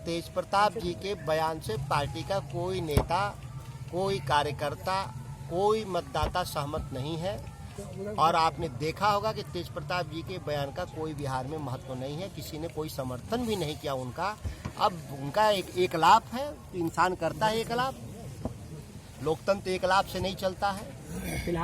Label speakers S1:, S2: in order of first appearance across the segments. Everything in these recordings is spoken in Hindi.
S1: तेज प्रताप जी के बयान से पार्टी का कोई नेता, कोई कार्यकर्ता, कोई मतदाता सहमत नहीं है। और आपने देखा होगा कि तेज प्रताप जी के बयान का कोई बिहार में महत्व नहीं है, किसी ने कोई समर्थन भी नहीं किया उनका। अब उनका एक लाभ है, इंसान करता है एक लाभ। लोकतंत्र एक लाभ से नहीं चलता है,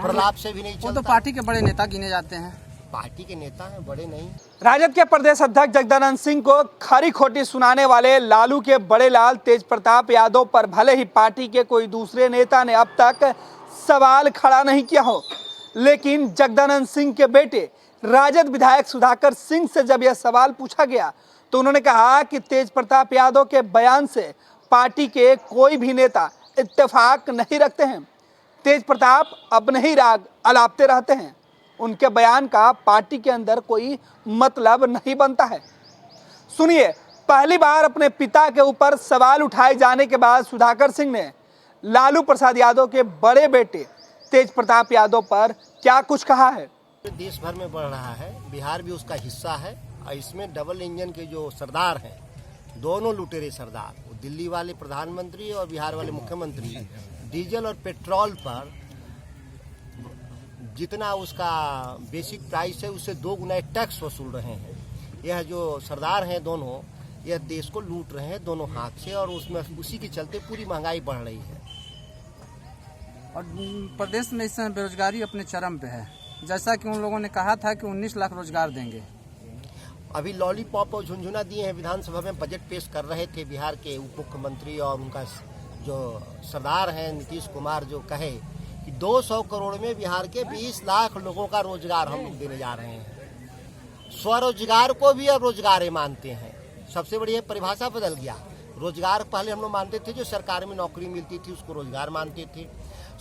S1: प्रलाप से भी नहीं चलता।
S2: वो तो पार्टी के बड़े नेता गिने जाते हैं।
S1: पार्टी के नेता हैं, बड़े नहीं।
S3: राजद के प्रदेश अध्यक्ष जगदानंद सिंह को खरी खोटी सुनाने वाले लालू के बड़े लाल तेज प्रताप यादव पर भले ही पार्टी के कोई दूसरे नेता ने अब तक सवाल खड़ा नहीं किया हो, लेकिन जगदानंद सिंह के बेटे राजद विधायक सुधाकर सिंह से जब यह सवाल पूछा गया तो उन्होंने कहा कि तेज प्रताप यादव के बयान से पार्टी के कोई भी नेता इत्तेफाक नहीं रखते हैं। तेज प्रताप अपने ही राग अलापते रहते हैं, उनके बयान का पार्टी के अंदर कोई मतलब नहीं बनता है। सुनिए, पहली बार अपने पिता के ऊपर सवाल उठाए जाने के बाद सुधाकर सिंह ने लालू प्रसाद यादव के बड़े बेटे तेज प्रताप यादव पर क्या कुछ कहा है।
S1: देश भर में बढ़ रहा है, बिहार भी उसका हिस्सा है। और इसमें डबल इंजन के जो सरदार हैं, दोनों लुटेरे सरदार, वो दिल्ली वाले प्रधानमंत्री और बिहार वाले मुख्यमंत्री, डीजल और पेट्रोल पर जितना उसका बेसिक प्राइस है उससे 2 गुना टैक्स वसूल रहे हैं। यह जो सरदार हैं दोनों, यह देश को लूट रहे हैं दोनों हाथ से, और उसमें उसी के चलते पूरी महंगाई बढ़ रही है।
S2: और प्रदेश में इस समय बेरोजगारी अपने चरम पे है, जैसा कि उन लोगों ने कहा था कि 19 लाख रोजगार देंगे।
S1: अभी लॉलीपॉप और झुनझुना दिए हैं। विधानसभा में बजट पेश कर रहे थे बिहार के उप मुख्यमंत्री और उनका जो सरदार हैं नीतीश कुमार, जो कहे कि 200 करोड़ में बिहार के 20 लाख लोगों का रोजगार हम लोग देने जा रहे हैं। स्वरोजगार को भी अब रोजगार मानते हैं। सबसे बड़ी परिभाषा बदल गया। रोजगार पहले हम लोग मानते थे जो सरकार में नौकरी मिलती थी उसको रोजगार मानते थे।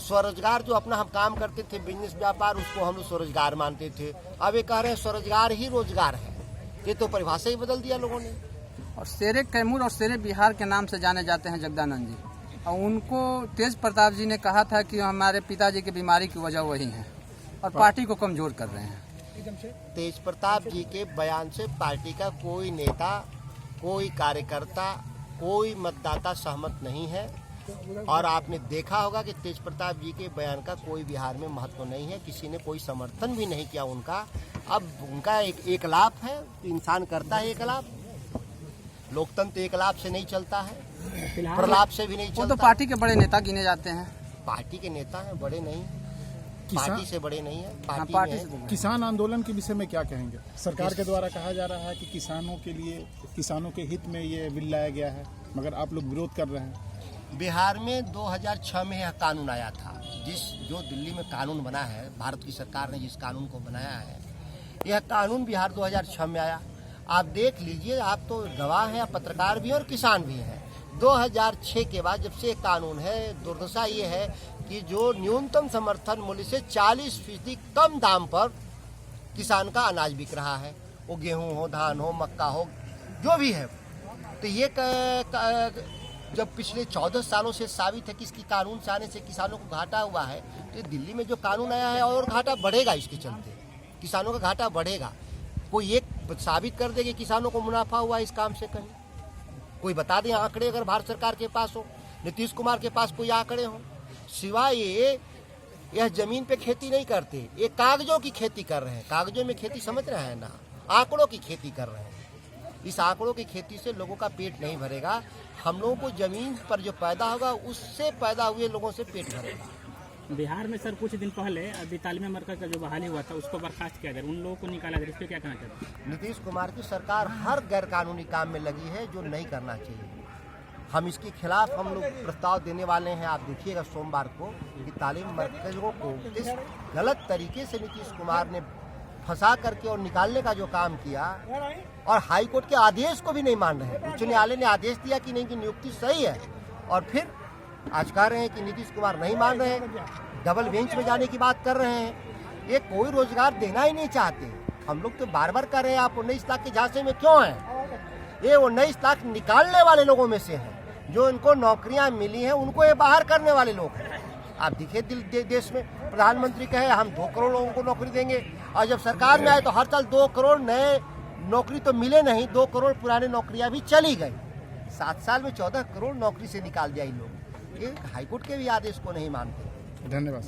S1: स्वरोजगार जो अपना हम काम करते थे, बिजनेस व्यापार, उसको हम लोग स्वरोजगार मानते थे। अब ये कह रहे हैं स्वरोजगार ही रोजगार है। ये तो परिभाषा ही बदल दिया लोगों ने।
S2: और शेरे कैमूर और शेरे बिहार के नाम से जाने जाते हैं जगदानंद जी, और उनको तेज प्रताप जी ने कहा था कि हमारे पिताजी की बीमारी की वजह वही है और पार्टी को कमजोर कर रहे हैं।
S1: तेज प्रताप जी के बयान से पार्टी का कोई नेता, कोई कार्यकर्ता, कोई मतदाता सहमत नहीं है। और आपने देखा होगा कि तेज प्रताप जी के बयान का कोई बिहार में महत्व नहीं है, किसी ने कोई समर्थन भी नहीं किया उनका। अब उनका एक लाभ है, इंसान करता है एक लाभ। लोकतंत्र एक लाभ से नहीं चलता है, प्रलाप से भी नहीं चलता।
S2: वो तो पार्टी के बड़े नेता गिने जाते हैं।
S1: पार्टी के नेता हैं, बड़े नहीं, पार्टी से बड़े नहीं है।
S2: पार्टी से
S4: किसान आंदोलन के विषय में क्या कहेंगे? सरकार के द्वारा कहा जा रहा है कि किसानों के लिए, किसानों के हित में ये बिल लाया गया है, मगर आप लोग विरोध कर रहे हैं।
S1: बिहार में 2006 में यह कानून आया था। जो दिल्ली में कानून बना है, भारत की सरकार ने जिस कानून को बनाया है, यह कानून बिहार 2006 में आया। आप देख लीजिए, आप तो गवाह हैं, पत्रकार भी हैं और किसान भी हैं। 2006 के बाद जब से एक कानून है, दुर्दशा ये है कि जो न्यूनतम समर्थन मूल्य से 40% कम दाम पर किसान का अनाज बिक रहा है, वो गेहूं हो, धान हो, मक्का हो, जो भी है। तो ये जब पिछले 14 सालों से साबित है कि इसकी कानून से आने से किसानों को घाटा हुआ है, तो दिल्ली में जो कानून आया है और घाटा बढ़ेगा। इसके चलते किसानों का घाटा बढ़ेगा। कोई एक साबित कर दे कि किसानों को मुनाफा हुआ इस काम से, कहीं कोई बता दे आंकड़े, अगर भारत सरकार के पास हो, नीतीश कुमार के पास कोई आंकड़े हो। सिवाय यह जमीन पे खेती नहीं करते, ये कागजों की खेती कर रहे हैं। कागजों में खेती समझ रहे हैं ना, आंकड़ों की खेती कर रहे हैं। इस आंकड़ों की खेती से लोगों का पेट नहीं भरेगा। हम लोगों को जमीन पर जो पैदा होगा उससे पैदा हुए लोगों से पेट भरेगा।
S5: बिहार में सर कुछ दिन पहले अभी तालीमी मरकज का जो बहाली हुआ था उसको बर्खास्त किया गया, उन लोगों को निकाला गया, इस पर क्या कहना चाहते हैं?
S1: नीतीश कुमार की सरकार हर गैर कानूनी काम में लगी है जो नहीं करना चाहिए। हम इसके खिलाफ हम लोग प्रस्ताव देने वाले हैं। आप देखिएगा सोमवार को कि तालीम मरकजों को इस गलत तरीके से नीतीश कुमार ने फंसा करके और निकालने का जो काम किया, और हाई कोर्ट के आदेश को भी नहीं मान रहे हैं। उच्च न्यायालय ने आदेश दिया कि नहीं, कि नियुक्ति सही है, और फिर आज कह रहे हैं कि नीतीश कुमार नहीं मान रहे हैं, डबल बेंच में जाने की बात कर रहे हैं। ये कोई रोजगार देना ही नहीं चाहते। हम लोग तो बार बार कर रहे हैं, आप 19 लाख के झांसे में क्यों हैं? ये 19 लाख निकालने वाले लोगों में से हैं। जो इनको नौकरियां मिली हैं उनको ये बाहर करने वाले लोग हैं। आप दिखे देश में प्रधानमंत्री कहे हम 2 करोड़ लोगों को नौकरी देंगे, और जब सरकार में आए तो हर साल 2 करोड़ नए नौकरी तो मिले नहीं, 2 करोड़ पुरानी नौकरियां भी चली गई। 7 साल में 14 करोड़ नौकरी से निकाल दिया इन लोग। ये हाईकोर्ट के भी आदेश को नहीं मानते।
S4: धन्यवाद।